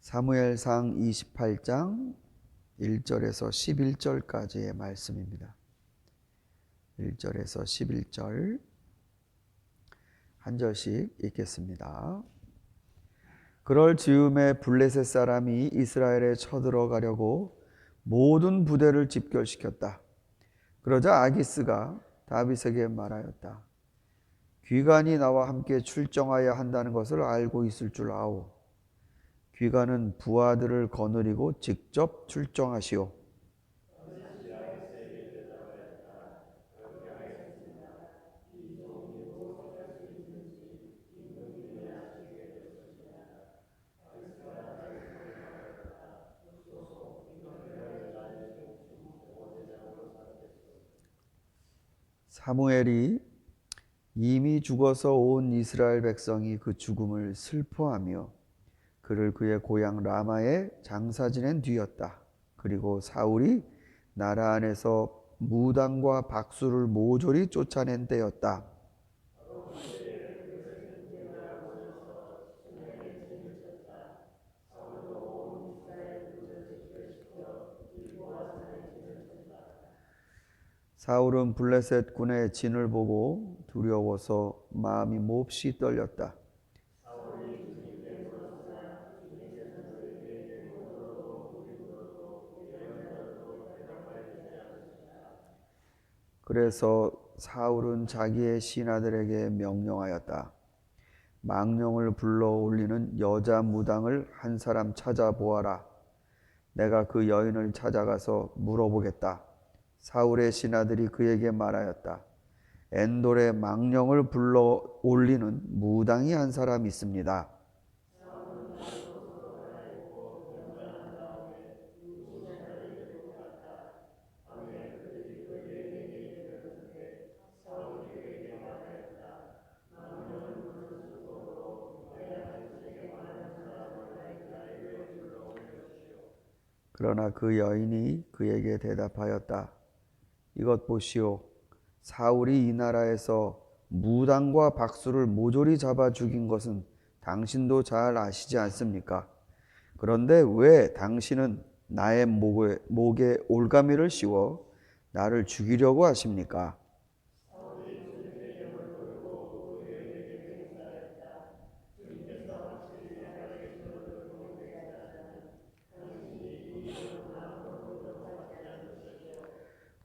사무엘상 28장 1절에서 11절까지의 말씀입니다. 1절에서 11절 한 절씩 읽겠습니다. 그럴 즈음에 블레셋 사람이 이스라엘에 쳐들어가려고 모든 부대를 집결시켰다. 그러자 아기스가 다윗에게 말하였다. 귀관이 나와 함께 출정하여 한다는 것을 알고 있을 줄 아오. 귀관은 부하들을 거느리고 직접 출정하시오. 사무엘이 이미 죽어서 온 이스라엘 백성이 그 죽음을 슬퍼하며 그를 그의 고향 라마에 장사 지낸 뒤였다. 그리고 사울이 나라 안에서 무당과 박수를 모조리 쫓아낸 때였다. 사울은 블레셋 군의 진을 보고 두려워서 마음이 몹시 떨렸다. 그래서 사울은 자기의 신하들에게 명령하였다. 망령을 불러 올리는 여자 무당을 한 사람 찾아보아라. 내가 그 여인을 찾아가서 물어보겠다. 사울의 신하들이 그에게 말하였다. 엔돌에 망령을 불러 올리는 무당이 한 사람 있습니다. 그러나 그 여인이 그에게 대답하였다. 이것 보시오. 사울이 이 나라에서 무당과 박수를 모조리 잡아 죽인 것은 당신도 잘 아시지 않습니까? 그런데 왜 당신은 나의 목에 올가미를 씌워 나를 죽이려고 하십니까?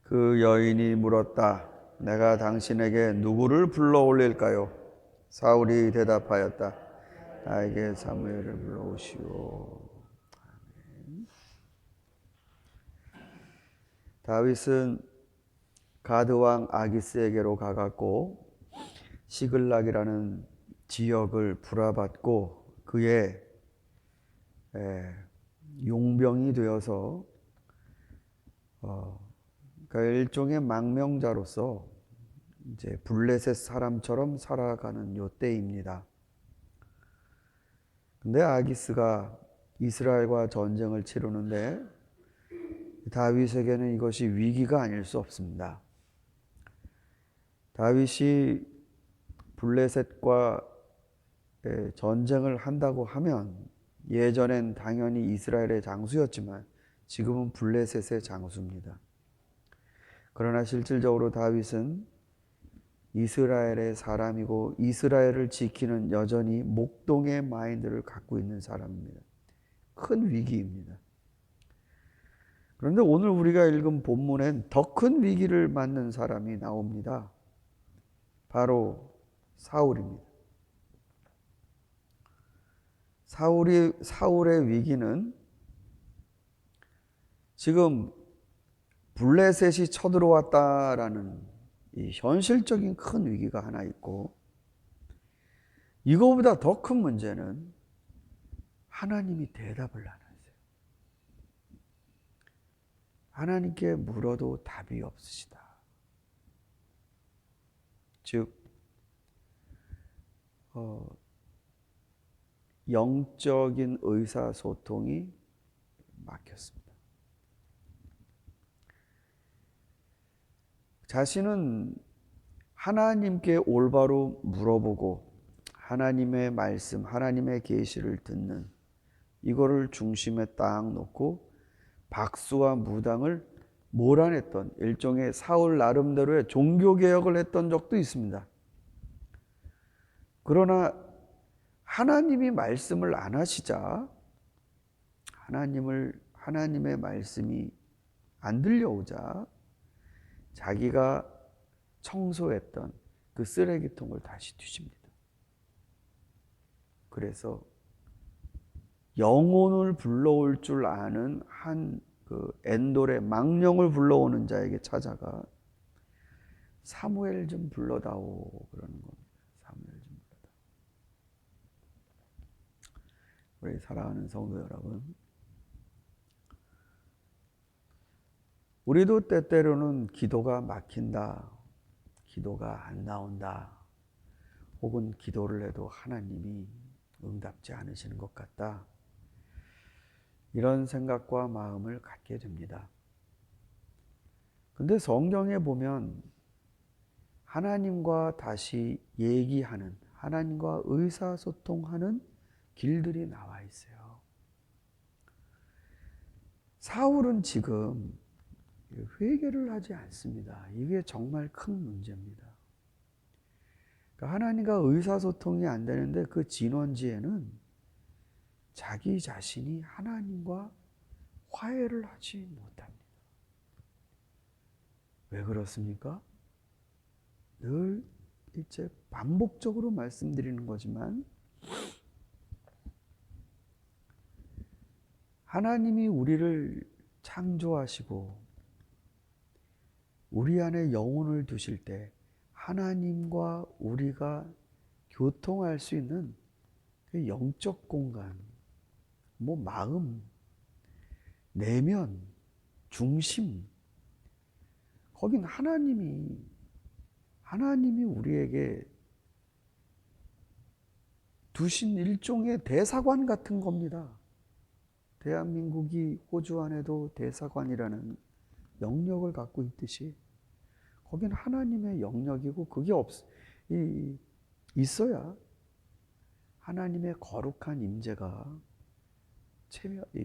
그 여인이 물었다. 내가 당신에게 누구를 불러 올릴까요? 사울이 대답하였다. 나에게 사무엘을 불러오시오. 다윗은 가드 왕 아기스에게로 가갔고 시글락이라는 지역을 불화받고 그의 용병이 되어서 그러니까 일종의 망명자로서 이제 블레셋 사람처럼 살아가는 요때입니다. 근데 아기스가 이스라엘과 전쟁을 치르는데 다윗에게는 이것이 위기가 아닐 수 없습니다. 다윗이 블레셋과 전쟁을 한다고 하면 예전엔 당연히 이스라엘의 장수였지만 지금은 블레셋의 장수입니다. 그러나 실질적으로 다윗은 이스라엘의 사람이고 이스라엘을 지키는 여전히 목동의 마인드를 갖고 있는 사람입니다. 큰 위기입니다. 그런데 오늘 우리가 읽은 본문엔 더 큰 위기를 맞는 사람이 나옵니다. 바로 사울입니다. 사울의 위기는 지금 블레셋이 쳐들어왔다라는 이 현실적인 큰 위기가 하나 있고 이거보다 더 큰 문제는 하나님이 대답을 안 하세요. 하나님께 물어도 답이 없으시다. 즉 영적인 의사소통이 막혔습니다. 자신은 하나님께 올바로 물어보고 하나님의 말씀, 하나님의 계시를 듣는 이거를 중심에 딱 놓고 박수와 무당을 몰아냈던 일종의 사울 나름대로의 종교개혁을 했던 적도 있습니다. 그러나 하나님이 말씀을 안 하시자 하나님의 말씀이 안 들려오자 자기가 청소했던 그 쓰레기통을 다시 뒤집니다. 그래서 영혼을 불러올 줄 아는 한 그 엔돌의 망령을 불러오는 자에게 찾아가 사무엘 좀 불러다오 그러는 겁니다. 사무엘 좀 불러다오. 우리 사랑하는 성도 여러분, 우리도 때때로는 기도가 막힌다, 기도가 안 나온다, 혹은 기도를 해도 하나님이 응답지 않으시는 것 같다, 이런 생각과 마음을 갖게 됩니다. 근데 성경에 보면 하나님과 다시 얘기하는, 하나님과 의사소통하는 길들이 나와 있어요. 사울은 지금 회개를 하지 않습니다. 이게 정말 큰 문제입니다. 그러니까 하나님과 의사소통이 안 되는데 그 진원지에는 자기 자신이 하나님과 화해를 하지 못합니다. 왜 그렇습니까? 늘 이제 반복적으로 말씀드리는 거지만 하나님이 우리를 창조하시고 우리 안에 영혼을 두실 때 하나님과 우리가 교통할 수 있는 그 영적 공간, 마음, 내면, 중심, 거긴 하나님이 우리에게 두신 일종의 대사관 같은 겁니다. 대한민국이 호주 안에도 대사관이라는 영역을 갖고 있듯이 거긴 하나님의 영역이고 그게 있어야 하나님의 거룩한 임재가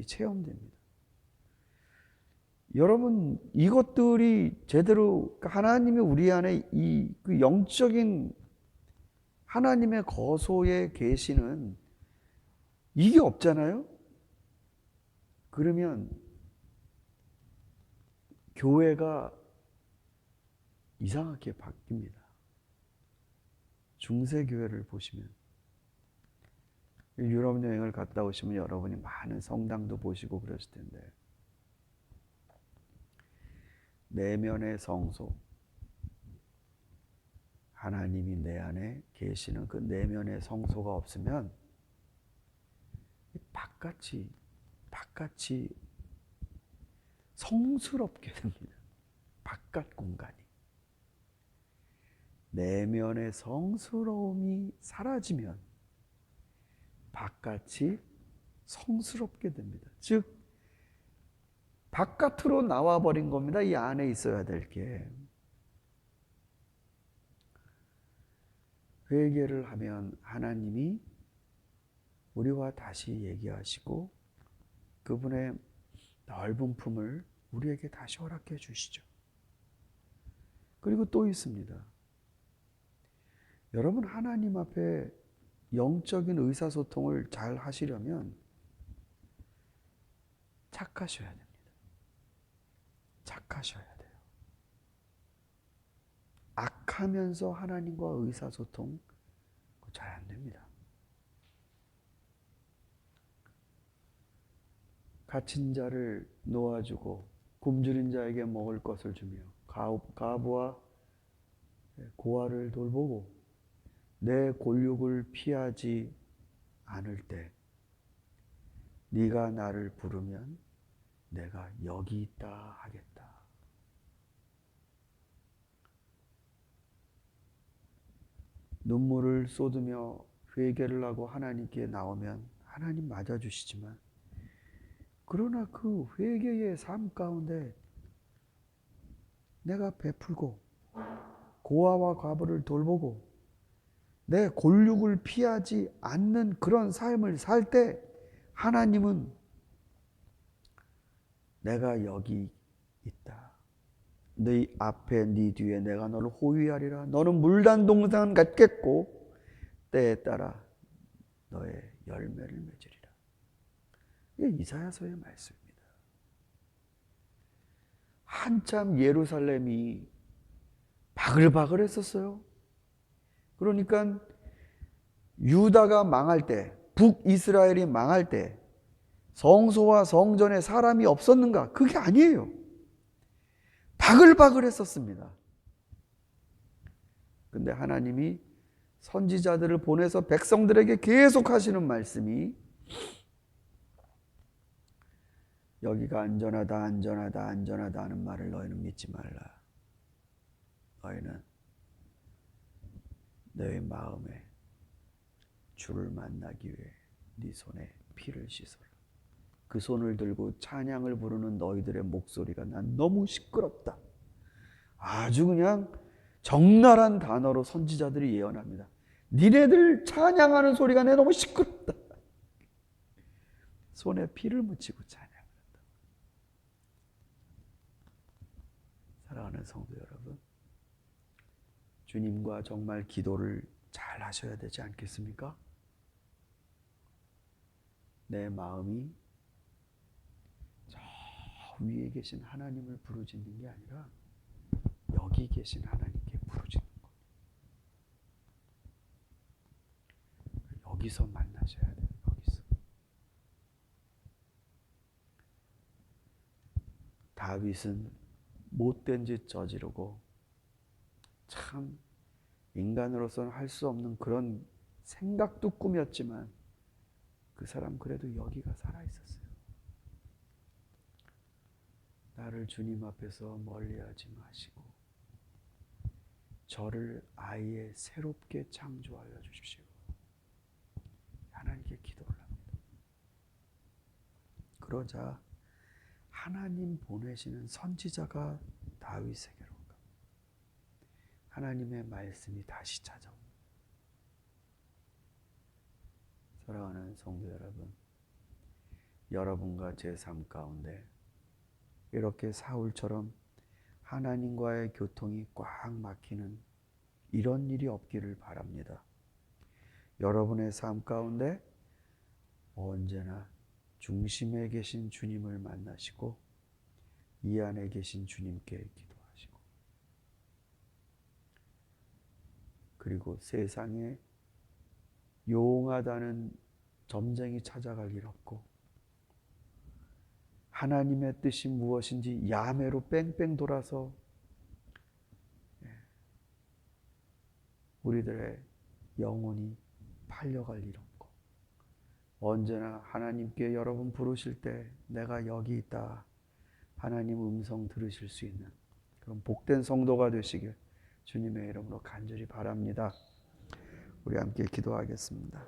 체험됩니다. 여러분, 이것들이 제대로 하나님이 우리 안에 그 영적인 하나님의 거소에 계시는 이게 없잖아요? 그러면 교회가 이상하게 바뀝니다. 중세교회를 보시면 유럽 여행을 갔다 오시면 여러분이 많은 성당도 보시고 그러실 텐데 내면의 성소, 하나님이 내 안에 계시는 그 내면의 성소가 없으면 바깥이 성스럽게 됩니다. 바깥 공간이. 내면의 성스러움이 사라지면 바깥이 성스럽게 됩니다. 즉 바깥으로 나와버린 겁니다. 이 안에 있어야 될 게. 회개를 하면 하나님이 우리와 다시 얘기하시고 그분의 넓은 품을 우리에게 다시 허락해 주시죠. 그리고 또 있습니다. 여러분, 하나님 앞에 영적인 의사소통을 잘 하시려면 착하셔야 됩니다. 착하셔야 돼요. 악하면서 하나님과 의사소통 잘 안 됩니다. 갇힌 자를 놓아주고 굶주린 자에게 먹을 것을 주며 가부와 고아를 돌보고 내 골육을 피하지 않을 때 네가 나를 부르면 내가 여기 있다 하겠다. 눈물을 쏟으며 회개를 하고 하나님께 나오면 하나님 맞아주시지만 그러나 그 회개의 삶 가운데 내가 베풀고 고아와 과부를 돌보고 내 골육을 피하지 않는 그런 삶을 살 때 하나님은 내가 여기 있다. 네 앞에 네 뒤에 내가 너를 호위하리라. 너는 물단 동산 같겠고 때에 따라 너의 열매를 맺으리라. 이게 이사야서의 말씀입니다. 한참 예루살렘이 바글바글했었어요. 그러니까 유다가 망할 때, 북이스라엘이 망할 때 성소와 성전에 사람이 없었는가? 그게 아니에요. 바글바글했었습니다. 근데 하나님이 선지자들을 보내서 백성들에게 계속 하시는 말씀이 여기가 안전하다 안전하다 안전하다 하는 말을 너희는 믿지 말라. 너희는 너희 마음에 주를 만나기 위해 네 손에 피를 씻어라. 그 손을 들고 찬양을 부르는 너희들의 목소리가 난 너무 시끄럽다. 아주 그냥 적나라한 단어로 선지자들이 예언합니다. 니네들 찬양하는 소리가 내 너무 시끄럽다. 손에 피를 묻히고 찬양을 한다. 사랑하는 성도 여러분, 주님과 정말 기도를 잘 하셔야 되지 않겠습니까? 내 마음이 저 위에 계신 하나님을 부르짖는 게 아니라 여기 계신 하나님께 부르짖는 것. 여기서 만나셔야 돼요. 여기서. 다윗은 못된 짓 저지르고 참 인간으로서는 할 수 없는 그런 생각도 꾸몄지만 그 사람 그래도 여기가 살아있었어요. 나를 주님 앞에서 멀리하지 마시고 저를 아예 새롭게 창조하여 주십시오. 하나님께 기도를 합니다. 그러자 하나님 보내시는 선지자가 다윗에게로 가. 하나님의 말씀이 다시 찾아옵니다. 사랑하는 성도 여러분, 여러분과 제 삶 가운데 이렇게 사울처럼 하나님과의 교통이 꽉 막히는 이런 일이 없기를 바랍니다. 여러분의 삶 가운데 언제나 중심에 계신 주님을 만나시고 이 안에 계신 주님께 기도하시고 그리고 세상에 용하다는 점쟁이 찾아갈 일 없고 하나님의 뜻이 무엇인지 야매로 뺑뺑 돌아서 우리들의 영혼이 팔려갈 일 없고 언제나 하나님께 여러분 부르실 때 내가 여기 있다 하나님 음성 들으실 수 있는 그런 복된 성도가 되시길 주님의 이름으로 간절히 바랍니다. 우리 함께 기도하겠습니다.